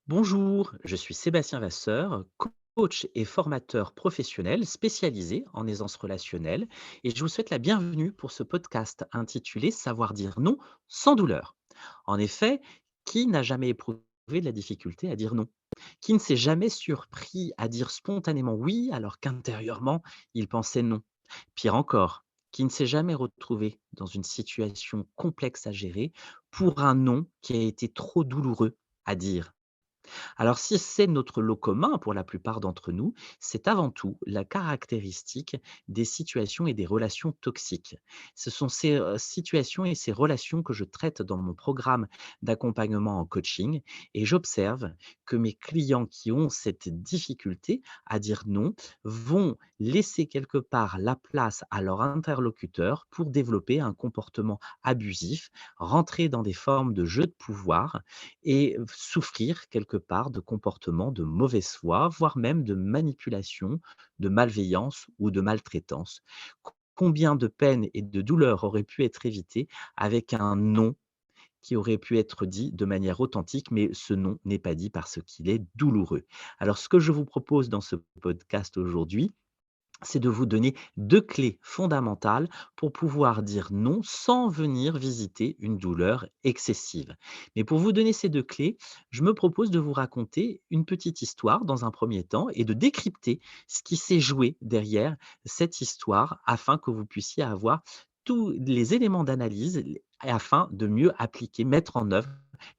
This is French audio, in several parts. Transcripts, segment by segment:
Bonjour, je suis Sébastien Vasseur, coach et formateur professionnel spécialisé en aisance relationnelle et je vous souhaite la bienvenue pour ce podcast intitulé Savoir dire non sans douleur. En effet, qui n'a jamais éprouvé de la difficulté à dire non? Qui ne s'est jamais surpris à dire spontanément oui alors qu'intérieurement il pensait non? Pire encore, qui ne s'est jamais retrouvé dans une situation complexe à gérer pour un non qui a été trop douloureux à dire? Alors si c'est notre lot commun pour la plupart d'entre nous, c'est avant tout la caractéristique des situations et des relations toxiques. Ce sont ces situations et ces relations que je traite dans mon programme d'accompagnement en coaching et j'observe que mes clients qui ont cette difficulté à dire non vont laisser quelque part la place à leur interlocuteur pour développer un comportement abusif, rentrer dans des formes de jeu de pouvoir et souffrir quelque part de comportements de mauvaise foi, voire même de manipulation, de malveillance ou de maltraitance. Combien de peines et de douleurs auraient pu être évitées avec un non qui aurait pu être dit de manière authentique, mais ce non n'est pas dit parce qu'il est douloureux. Alors ce que je vous propose dans ce podcast aujourd'hui, c'est de vous donner 2 clés fondamentales pour pouvoir dire non sans venir visiter une douleur excessive. Mais pour vous donner ces 2 clés, je me propose de vous raconter une petite histoire dans un premier temps et de décrypter ce qui s'est joué derrière cette histoire afin que vous puissiez avoir tous les éléments d'analyse et afin de mieux appliquer, mettre en œuvre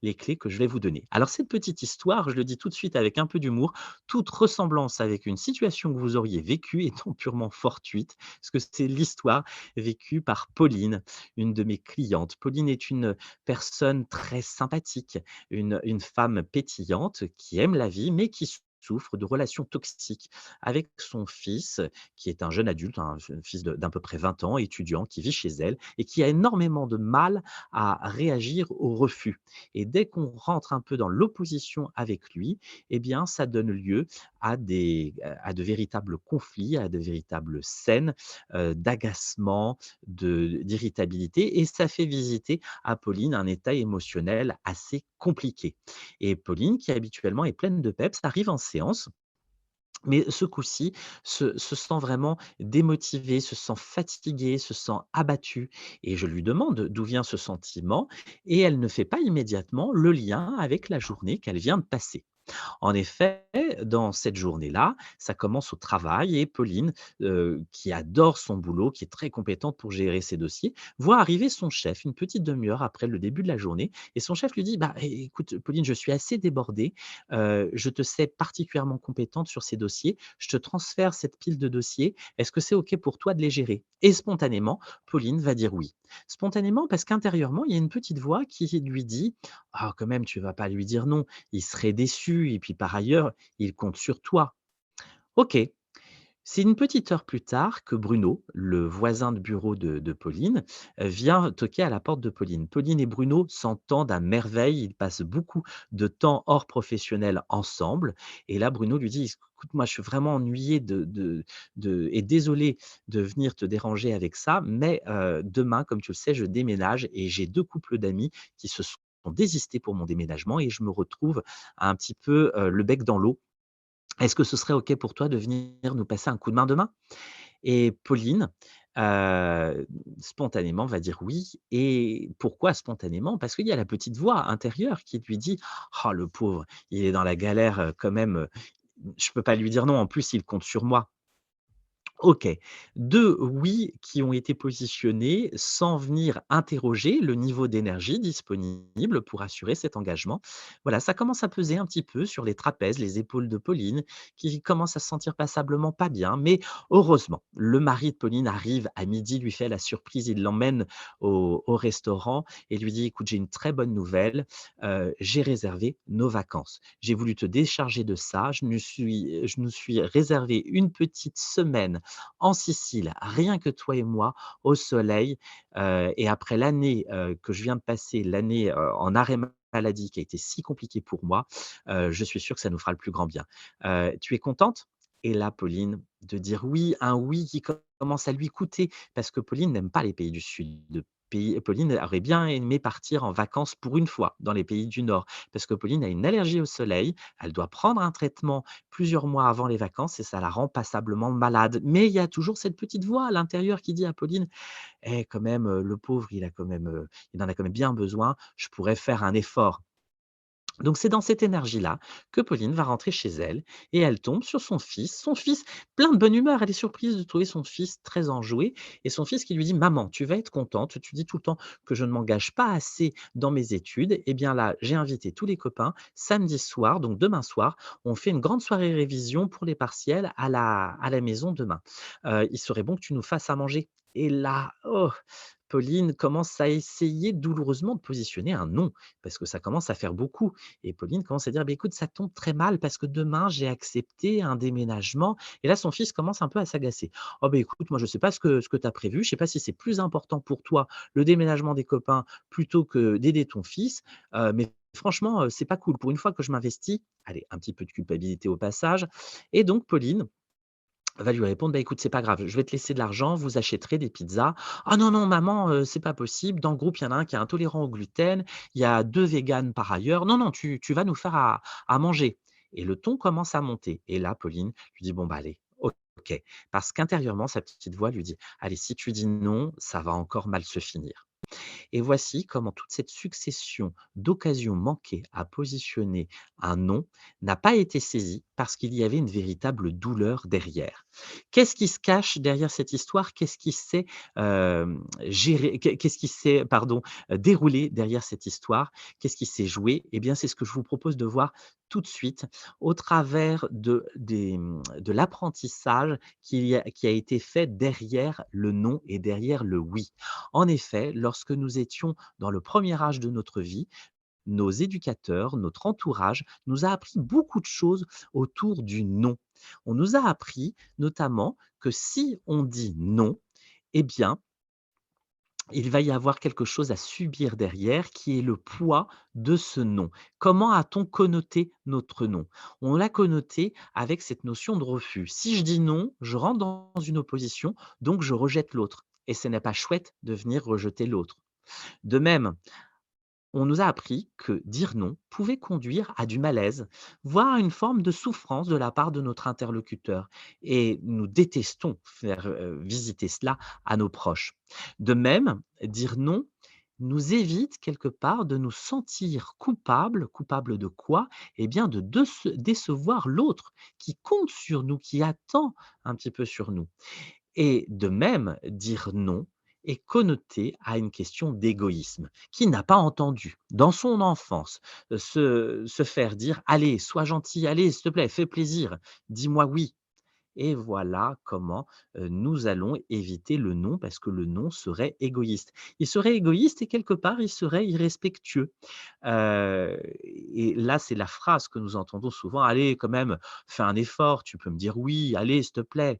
les clés que je vais vous donner. Alors cette petite histoire, je le dis tout de suite avec un peu d'humour, toute ressemblance avec une situation que vous auriez vécue étant purement fortuite, parce que c'est l'histoire vécue par Pauline, une de mes clientes. Pauline est une personne très sympathique, une femme pétillante qui aime la vie, mais qui souffre de relations toxiques avec son fils, qui est un jeune adulte, un fils d'à peu près 20 ans, étudiant, qui vit chez elle et qui a énormément de mal à réagir au refus. Et dès qu'on rentre un peu dans l'opposition avec lui, eh bien, ça donne lieu à de véritables conflits, à de véritables scènes, d'agacement, d'irritabilité et ça fait visiter à Pauline un état émotionnel assez compliqué. Et Pauline, qui habituellement est pleine de peps, arrive en séance, mais ce coup-ci se sent vraiment démotivée, se sent fatiguée, se sent abattue et je lui demande d'où vient ce sentiment et elle ne fait pas immédiatement le lien avec la journée qu'elle vient de passer. En effet, dans cette journée-là, ça commence au travail et Pauline, qui adore son boulot, qui est très compétente pour gérer ses dossiers, voit arriver son chef une petite demi-heure après le début de la journée et son chef lui dit: «Bah, écoute Pauline, je suis assez débordé, je te sais particulièrement compétente sur ces dossiers, je te transfère cette pile de dossiers, est-ce que c'est OK pour toi de les gérer?» Et spontanément, Pauline va dire oui. Spontanément parce qu'intérieurement, il y a une petite voix qui lui dit: «Ah quand même, tu vas pas lui dire non, il serait déçu et puis par ailleurs, il compte sur toi». OK. C'est une petite heure plus tard que Bruno, le voisin de bureau de Pauline, vient toquer à la porte de Pauline. Pauline et Bruno s'entendent à merveille, ils passent beaucoup de temps hors professionnel ensemble et là Bruno lui dit: «Écoute, moi je suis vraiment ennuyé de et désolé de venir te déranger avec ça, mais demain, comme tu le sais, je déménage et j'ai 2 couples d'amis qui se sont désistés pour mon déménagement et je me retrouve un petit peu, le bec dans l'eau. Est-ce que ce serait OK pour toi de venir nous passer un coup de main demain?» Et Pauline, heu, spontanément va dire oui et pourquoi spontanément? Parce qu'il y a la petite voix intérieure qui lui dit: «Oh le pauvre, il est dans la galère, quand même, je peux pas lui dire non, en plus il compte sur moi». OK. 2 oui qui ont été positionnés sans venir interroger le niveau d'énergie disponible pour assurer cet engagement. Voilà, ça commence à peser un petit peu sur les trapèzes, les épaules de Pauline, qui commence à se sentir passablement pas bien. Mais heureusement, le mari de Pauline arrive à midi, lui fait la surprise, il l'emmène au restaurant et lui dit: «Écoute, j'ai une très bonne nouvelle, j'ai réservé nos vacances. J'ai voulu te décharger de ça, je nous suis réservé une petite semaine en Sicile, rien que toi et moi, au soleil, et après l'année, que je viens de passer, l'année, en arrêt maladie qui a été si compliquée pour moi, je suis sûr que ça nous fera le plus grand bien. Tu es contente?» Et là, Pauline, de dire oui, un oui qui commence à lui coûter parce que Pauline n'aime pas les pays du Sud. Pauline aurait bien aimé partir en vacances pour une fois dans les pays du Nord, parce que Pauline a une allergie au soleil, elle doit prendre un traitement plusieurs mois avant les vacances et ça la rend passablement malade. Mais il y a toujours cette petite voix à l'intérieur qui dit à Pauline: «Eh quand même, le pauvre, il en a quand même bien besoin, je pourrais faire un effort». Donc c'est dans cette énergie-là que Pauline va rentrer chez elle et elle tombe sur son fils plein de bonne humeur. Elle est surprise de trouver son fils très enjoué et son fils qui lui dit: «Maman, tu vas être contente, tu dis tout le temps que je ne m'engage pas assez dans mes études. Eh bien là, j'ai invité tous les copains, samedi soir, donc demain soir, on fait une grande soirée révision pour les partiels à la maison demain. Il serait bon que tu nous fasses à manger». Et là, oh! Pauline commence à essayer douloureusement de positionner un non, parce que ça commence à faire beaucoup. Et Pauline commence à dire: «Beh, écoute, ça tombe très mal parce que demain, j'ai accepté un déménagement». Et là, son fils commence un peu à s'agacer. «Oh, beh, écoute, moi, je ne sais pas ce que tu as prévu. Je ne sais pas si c'est plus important pour toi, le déménagement des copains, plutôt que d'aider ton fils, mais franchement, c'est pas cool. Pour une fois que je m'investis». Allez, un petit peu de culpabilité au passage. Et donc Pauline va lui répondre: «Bah, écoute, c'est pas grave, je vais te laisser de l'argent, vous achèterez des pizzas». «Ah non, non maman, c'est pas possible. Dans le groupe, il y en a un qui est intolérant au gluten, il y a 2 véganes par ailleurs. Non, non, tu vas nous faire à manger». Et le ton commence à monter et là, Pauline lui dit: «Bon, bah, allez, OK». Parce qu'intérieurement, sa petite voix lui dit: «Allez, si tu dis non, ça va encore mal se finir». Et voici comment toute cette succession d'occasions manquées à positionner un non n'a pas été saisie parce qu'il y avait une véritable douleur derrière. Qu'est-ce qui se cache derrière cette histoire? Qu'est-ce qui s'est qu'est-ce qui s'est, pardon, déroulé derrière cette histoire? Qu'est-ce qui s'est joué? Eh bien, c'est ce que je vous propose de voir tout de suite au travers de l'apprentissage qui a été fait derrière le non et derrière le oui. En effet, lorsque nous étions dans le premier âge de notre vie, nos éducateurs, notre entourage nous a appris beaucoup de choses autour du non. On nous a appris notamment que si on dit non, eh bien, il va y avoir quelque chose à subir derrière qui est le poids de ce non. Comment a-t-on connoté notre non? On l'a connoté avec cette notion de refus. Si je dis non, je rentre dans une opposition, donc je rejette l'autre. Et ce n'est pas chouette de venir rejeter l'autre. De même, on nous a appris que dire non pouvait conduire à du malaise, voire à une forme de souffrance de la part de notre interlocuteur. Et nous détestons faire visiter cela à nos proches. De même, dire non nous évite quelque part de nous sentir coupables. Coupables de quoi? Eh bien, de décevoir l'autre qui compte sur nous, qui attend un petit peu sur nous. Et de même, dire non est connoté à une question d'égoïsme. Qui n'a pas entendu, dans son enfance, se faire dire: «Allez, sois gentil, allez, s'il te plaît, fais plaisir, dis-moi oui». Et voilà comment, nous allons éviter le non, parce que le non serait égoïste. Il serait égoïste et quelque part, il serait irrespectueux. Et là, c'est la phrase que nous entendons souvent: «Allez, quand même, fais un effort, tu peux me dire oui, allez, s'il te plaît».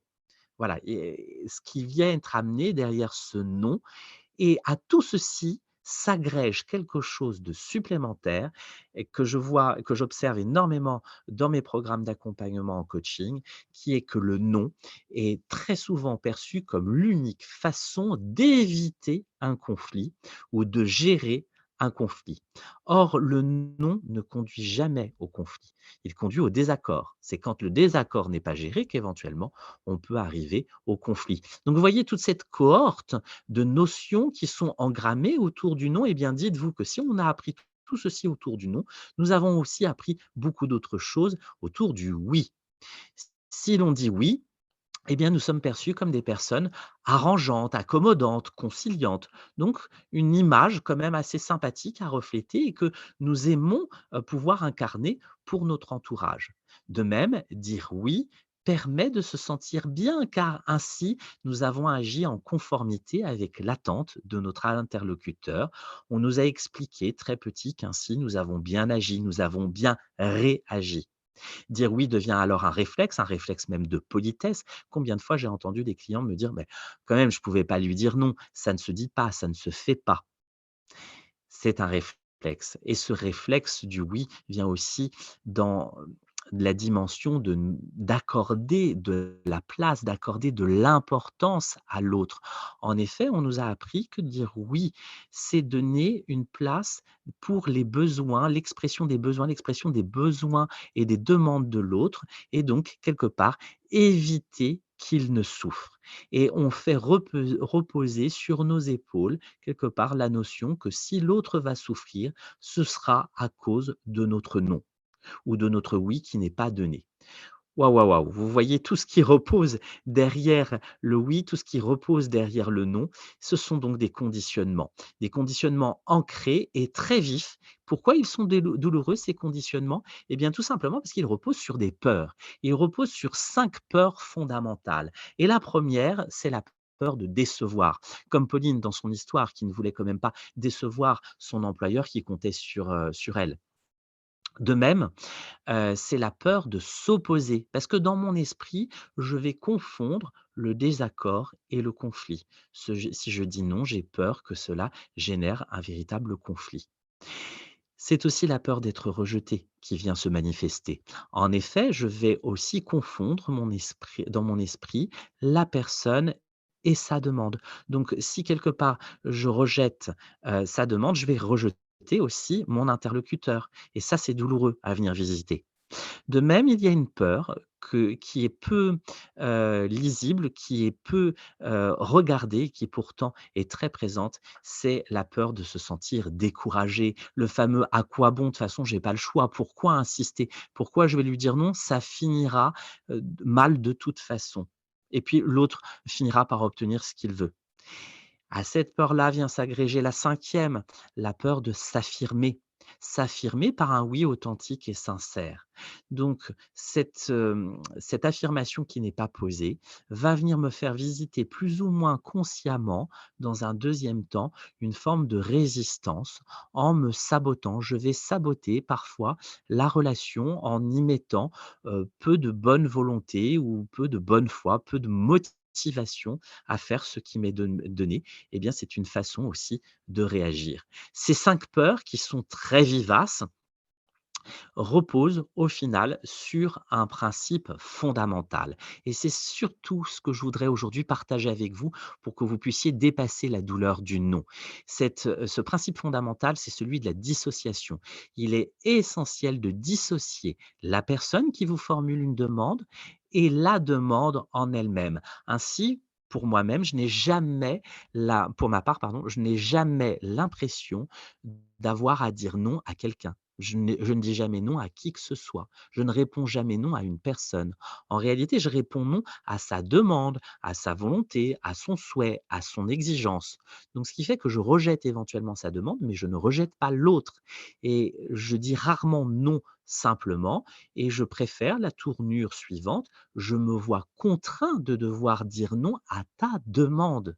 Voilà, et ce qui vient être amené derrière ce «non», et à tout ceci s'agrège quelque chose de supplémentaire et que j'observe énormément dans mes programmes d'accompagnement en coaching, qui est que le «non» est très souvent perçu comme l'unique façon d'éviter un conflit ou de gérer un conflit. Or, le «non» ne conduit jamais au conflit, il conduit au désaccord. C'est quand le désaccord n'est pas géré qu'éventuellement on peut arriver au conflit. Donc vous voyez toute cette cohorte de notions qui sont engrammées autour du non. Eh bien, dites-vous que si on a appris tout ceci autour du non, nous avons aussi appris beaucoup d'autres choses autour du oui. Si l'on dit oui, eh bien, nous sommes perçus comme des personnes arrangeantes, accommodantes, conciliantes. Donc, une image quand même assez sympathique à refléter et que nous aimons pouvoir incarner pour notre entourage. De même, dire oui permet de se sentir bien, car ainsi nous avons agi en conformité avec l'attente de notre interlocuteur. On nous a expliqué très petit qu'ainsi nous avons bien agi, nous avons bien réagi. Dire oui devient alors un réflexe même de politesse. Combien de fois j'ai entendu des clients me dire: «Mais quand même, je ne pouvais pas lui dire non, ça ne se dit pas, ça ne se fait pas». C'est un réflexe et ce réflexe du oui vient aussi dans de la dimension d'accorder de la place, d'accorder de l'importance à l'autre. En effet, on nous a appris que dire oui, c'est donner une place pour les besoins, l'expression des besoins et des demandes de l'autre et donc quelque part éviter qu'il ne souffre. Et on fait reposer sur nos épaules quelque part la notion que si l'autre va souffrir, ce sera à cause de notre non ou de notre oui qui n'est pas donné. Waouh, waouh, waouh! Vous voyez tout ce qui repose derrière le oui, tout ce qui repose derrière le non. Ce sont donc des conditionnements ancrés et très vifs. Pourquoi ils sont douloureux ces conditionnements? Eh bien tout simplement parce qu'ils reposent sur des peurs. Ils reposent sur 5 peurs fondamentales et la première, c'est la peur de décevoir. Comme Pauline dans son histoire qui ne voulait quand même pas décevoir son employeur qui comptait sur elle. De même, c'est la peur de s'opposer parce que dans mon esprit, je vais confondre le désaccord et le conflit. Si je dis non, j'ai peur que cela génère un véritable conflit. C'est aussi la peur d'être rejeté qui vient se manifester. En effet, je vais aussi confondre dans mon esprit la personne et sa demande. Donc si quelque part je rejette, sa demande, je vais rejeter aussi mon interlocuteur et ça, c'est douloureux à venir visiter. De même, il y a une peur qui est peu, lisible, qui est peu, regardée, qui pourtant est très présente, c'est la peur de se sentir découragé. Le fameux: «À quoi bon? De toute façon, j'ai pas le choix. Pourquoi insister? Pourquoi je vais lui dire non? Ça finira, mal de toute façon» et puis l'autre finira par obtenir ce qu'il veut. À cette peur-là vient s'agréger la cinquième, la peur de s'affirmer. S'affirmer par un oui authentique et sincère. Donc cette affirmation qui n'est pas posée va venir me faire visiter plus ou moins consciemment, dans un deuxième temps, une forme de résistance en me sabotant. Je vais saboter parfois la relation en y mettant, peu de bonne volonté ou peu de bonne foi, peu de motivation à faire ce qui m'est donné, eh bien, c'est une façon aussi de réagir. Ces 5 peurs qui sont très vivaces reposent au final sur un principe fondamental et c'est surtout ce que je voudrais aujourd'hui partager avec vous pour que vous puissiez dépasser la douleur du non. Ce principe fondamental, c'est celui de la dissociation. Il est essentiel de dissocier la personne qui vous formule une demande et la demande en elle-même. Ainsi, pour moi-même, je n'ai jamais pour ma part, pardon, je n'ai jamais l'impression d'avoir à dire non à quelqu'un. Je ne dis jamais non à qui que ce soit. Je ne réponds jamais non à une personne. En réalité, je réponds non à sa demande, à sa volonté, à son souhait, à son exigence. Donc ce qui fait que je rejette éventuellement sa demande, mais je ne rejette pas l'autre et je dis rarement non simplement et je préfère la tournure suivante. Je me vois contraint de devoir dire non à ta demande.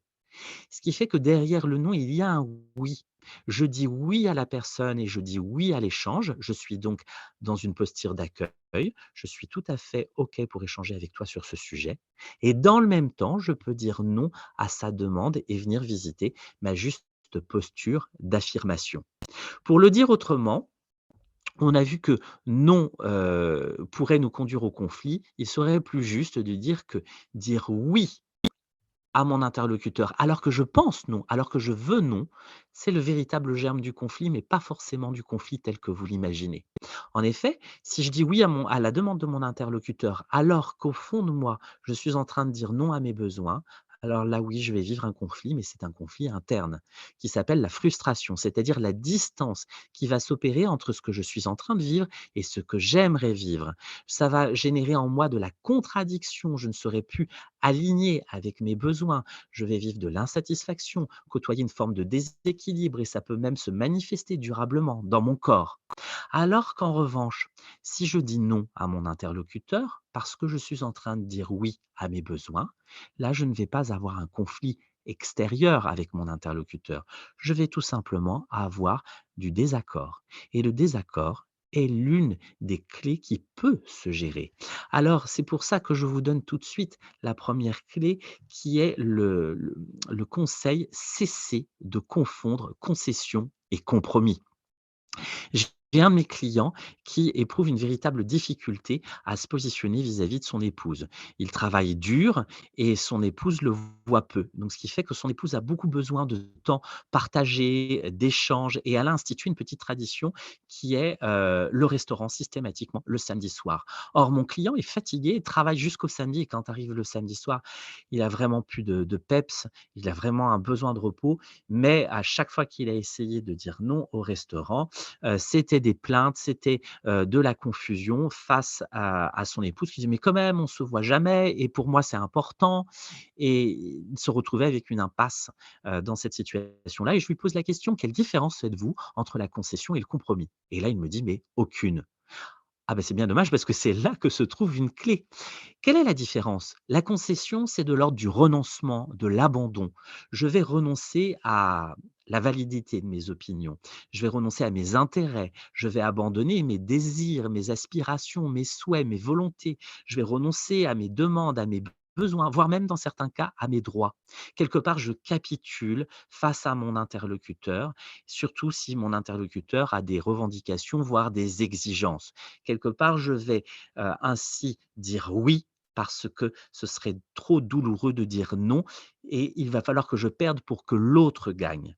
Ce qui fait que derrière le non, il y a un oui. Je dis oui à la personne et je dis oui à l'échange. Je suis donc dans une posture d'accueil. Je suis tout à fait OK pour échanger avec toi sur ce sujet. Et dans le même temps, je peux dire non à sa demande et venir visiter ma juste posture d'affirmation. Pour le dire autrement, on a vu que non, pourrait nous conduire au conflit. Il serait plus juste de dire que dire oui à mon interlocuteur, alors que je pense non, alors que je veux non, c'est le véritable germe du conflit, mais pas forcément du conflit tel que vous l'imaginez. En effet, si je dis oui à la demande de mon interlocuteur, alors qu'au fond de moi, je suis en train de dire non à mes besoins, alors là, oui, je vais vivre un conflit, mais c'est un conflit interne qui s'appelle la frustration, c'est-à-dire la distance qui va s'opérer entre ce que je suis en train de vivre et ce que j'aimerais vivre. Ça va générer en moi de la contradiction, je ne serai plus aligné avec mes besoins, je vais vivre de l'insatisfaction, côtoyer une forme de déséquilibre et ça peut même se manifester durablement dans mon corps. Alors qu'en revanche, si je dis non à mon interlocuteur parce que je suis en train de dire oui à mes besoins, là, je ne vais pas avoir un conflit extérieur avec mon interlocuteur. Je vais tout simplement avoir du désaccord. Et le désaccord est l'une des clés qui peut se gérer. Alors, c'est pour ça que je vous donne tout de suite la première clé qui est le conseil cesser de confondre concession et compromis. J'ai un de mes clients qui éprouve une véritable difficulté à se positionner vis-à-vis de son épouse. Il travaille dur et son épouse le voit peu. Donc, ce qui fait que son épouse a beaucoup besoin de temps partagé, d'échanges, et elle a institué une petite tradition qui est le restaurant systématiquement le samedi soir. Or, mon client est fatigué et travaille jusqu'au samedi, et quand arrive le samedi soir, il a vraiment plus de peps, il a vraiment un besoin de repos, mais à chaque fois qu'il a essayé de dire non au restaurant, c'était des plaintes, c'était, de la confusion face à son épouse qui disait: «Mais quand même, on se voit jamais et pour moi, c'est important», et il se retrouvait avec une impasse, dans cette situation-là, et je lui pose la question: «Quelle différence faites-vous entre la concession et le compromis?» Et là, il me dit: «Mais aucune». Ah ben c'est bien dommage parce que c'est là que se trouve une clé. Quelle est la différence? La concession, c'est de l'ordre du renoncement, de l'abandon. Je vais renoncer à la validité de mes opinions. Je vais renoncer à mes intérêts. Je vais abandonner mes désirs, mes aspirations, mes souhaits, mes volontés. Je vais renoncer à mes demandes, à mes besoins, voire même dans certains cas à mes droits. Quelque part, je capitule face à mon interlocuteur, surtout si mon interlocuteur a des revendications, voire des exigences. Quelque part, je vais ainsi dire oui parce que ce serait trop douloureux de dire non, et il va falloir que je perde pour que l'autre gagne.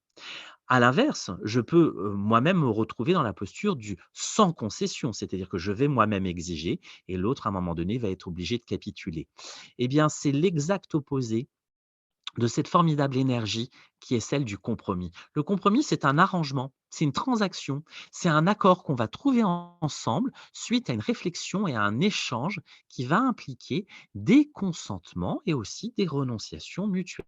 À l'inverse, je peux, moi-même me retrouver dans la posture du sans concession, c'est-à-dire que je vais moi-même exiger et l'autre, à un moment donné, va être obligé de capituler. Eh bien, c'est l'exact opposé de cette formidable énergie qui est celle du compromis. Le compromis, c'est un arrangement, c'est une transaction, c'est un accord qu'on va trouver ensemble suite à une réflexion et à un échange qui va impliquer des consentements et aussi des renonciations mutuelles.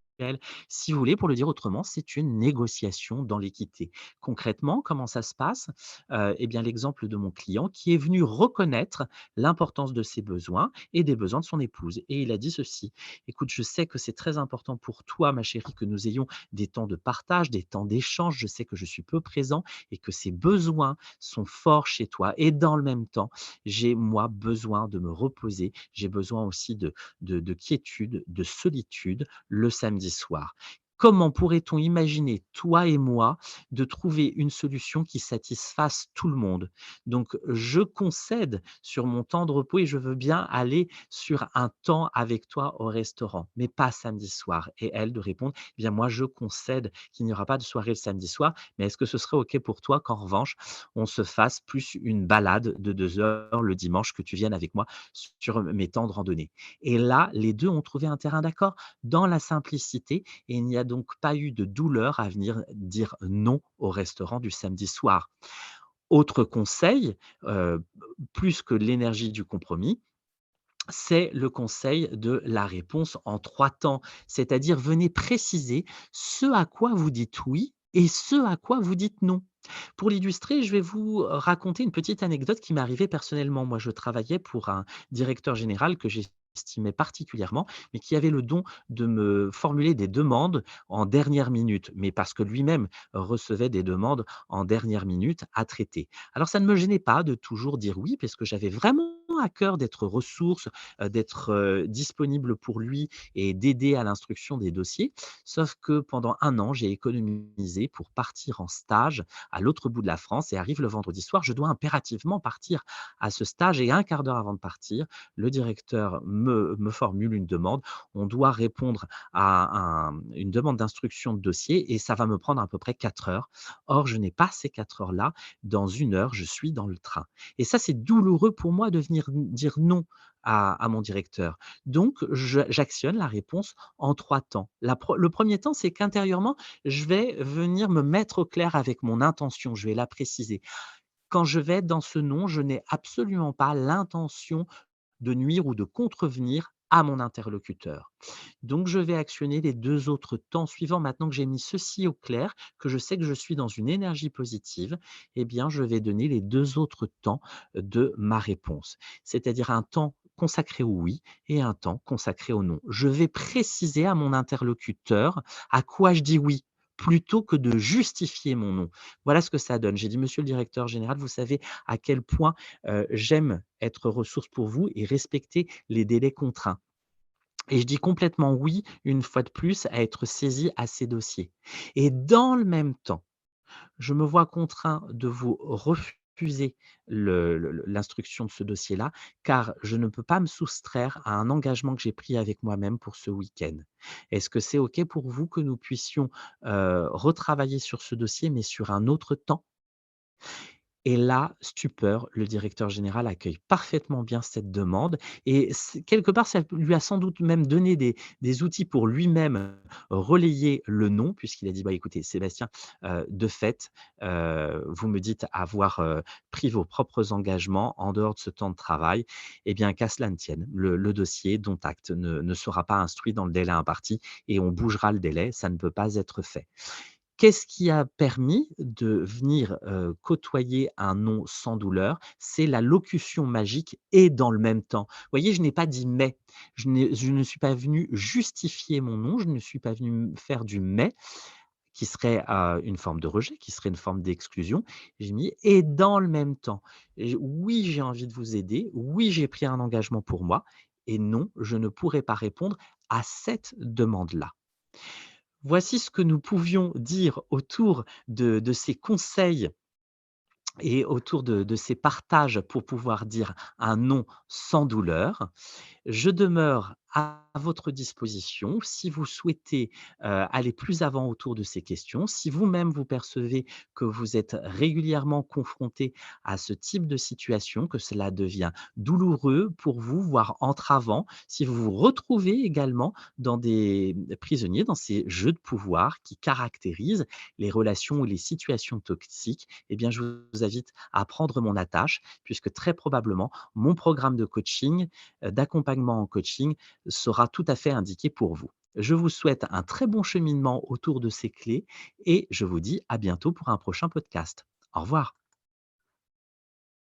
Si vous voulez, pour le dire autrement, c'est une négociation dans l'équité. Concrètement, comment ça se passe? Eh bien, l'exemple de mon client qui est venu reconnaître l'importance de ses besoins et des besoins de son épouse. Et il a dit ceci: «Écoute, je sais que c'est très important pour toi, ma chérie, que nous ayons des temps de partage, des temps d'échange. Je sais que je suis peu présent et que ces besoins sont forts chez toi. Et dans le même temps, j'ai, moi, besoin de me reposer. J'ai besoin aussi de quiétude, de solitude le samedi soir. Comment pourrait-on imaginer, toi et moi, de trouver une solution qui satisfasse tout le monde? Donc, je concède sur mon temps de repos et je veux bien aller sur un temps avec toi au restaurant, mais pas samedi soir». Et elle de répondre: «Eh bien, moi, je concède qu'il n'y aura pas de soirée le samedi soir, mais est-ce que ce serait OK pour toi qu'en revanche, on se fasse plus une balade de 2 heures le dimanche, que tu viennes avec moi sur mes temps de randonnée?» Et là, les 2 ont trouvé un terrain d'accord dans la simplicité, et il n'y a donc pas eu de douleur à venir dire non au restaurant du samedi soir. Autre conseil, plus que l'énergie du compromis, c'est le conseil de la réponse en 3 temps. C'est-à-dire, venez préciser ce à quoi vous dites oui et ce à quoi vous dites non. Pour l'illustrer, je vais vous raconter une petite anecdote qui m'est arrivée personnellement. Moi, je travaillais pour un directeur général que j'estimais particulièrement, mais qui avait le don de me formuler des demandes en dernière minute, mais parce que lui-même recevait des demandes en dernière minute à traiter. Alors ça ne me gênait pas de toujours dire oui, parce que j'avais vraiment à cœur d'être ressource, d'être, disponible pour lui et d'aider à l'instruction des dossiers. Sauf que pendant un an, j'ai économisé pour partir en stage à l'autre bout de la France, et arrive le vendredi soir, je dois impérativement partir à ce stage, et un quart d'heure avant de partir, le directeur me formule une demande. On doit répondre à une demande d'instruction de dossier, et ça va me prendre à peu près 4 heures. Or, je n'ai pas ces 4 heures-là. Dans une heure, je suis dans le train, et ça, c'est douloureux pour moi de venir dire non à mon directeur. Donc j'actionne la réponse en 3 temps. Le premier temps, c'est qu'intérieurement, je vais venir me mettre au clair avec mon intention, je vais la préciser. Quand je vais dans ce non, je n'ai absolument pas l'intention de nuire ou de contrevenir à mon interlocuteur. Donc je vais actionner les 2 autres temps suivants. Maintenant que j'ai mis ceci au clair, que je sais que je suis dans une énergie positive, eh bien je vais donner les 2 autres temps de ma réponse. C'est-à-dire un temps consacré au oui et un temps consacré au non. Je vais préciser à mon interlocuteur à quoi je dis oui, plutôt que de justifier mon non. Voilà ce que ça donne. J'ai dit: «Monsieur le directeur général, vous savez à quel point, j'aime être ressource pour vous et respecter les délais contraints. Et je dis complètement oui, une fois de plus, à être saisi à ces dossiers. Et dans le même temps, je me vois contraint de vous refuser refuser l'instruction de ce dossier-là, car je ne peux pas me soustraire à un engagement que j'ai pris avec moi-même pour ce week-end. Est-ce que c'est OK pour vous que nous puissions, retravailler sur ce dossier, mais sur un autre temps? Et là, stupeur, le directeur général accueille parfaitement bien cette demande et quelque part, ça lui a sans doute même donné des outils pour lui-même relayer le non, puisqu'il a dit: «Bah, écoutez Sébastien, de fait, vous me dites avoir, pris vos propres engagements en dehors de ce temps de travail. Eh bien, qu'à cela ne tienne, le dossier dont acte ne sera pas instruit dans le délai imparti et on bougera le délai, ça ne peut pas être fait». Qu'est-ce qui a permis de venir, côtoyer un non sans douleur? C'est la locution magique «et dans le même temps». Vous voyez, je n'ai pas dit «mais». Je ne suis pas venu justifier mon non, je ne suis pas venu faire du «mais» qui serait, une forme de rejet, qui serait une forme d'exclusion. J'ai mis «et dans le même temps». Oui, j'ai envie de vous aider, oui, j'ai pris un engagement pour moi et non, je ne pourrai pas répondre à cette demande-là. Voici ce que nous pouvions dire autour de ces conseils et autour de ces partages pour pouvoir dire un non sans douleur. Je demeure à votre disposition si vous souhaitez, aller plus avant autour de ces questions. Si vous-même vous percevez que vous êtes régulièrement confronté à ce type de situation, que cela devient douloureux pour vous, voire entravant, si vous vous retrouvez également dans des prisonniers, dans ces jeux de pouvoir qui caractérisent les relations ou les situations toxiques, eh bien je vous invite à prendre mon attache puisque très probablement mon programme de coaching d'accompagnement en coaching sera tout à fait indiqué pour vous. Je vous souhaite un très bon cheminement autour de ces clés et je vous dis à bientôt pour un prochain podcast. Au revoir.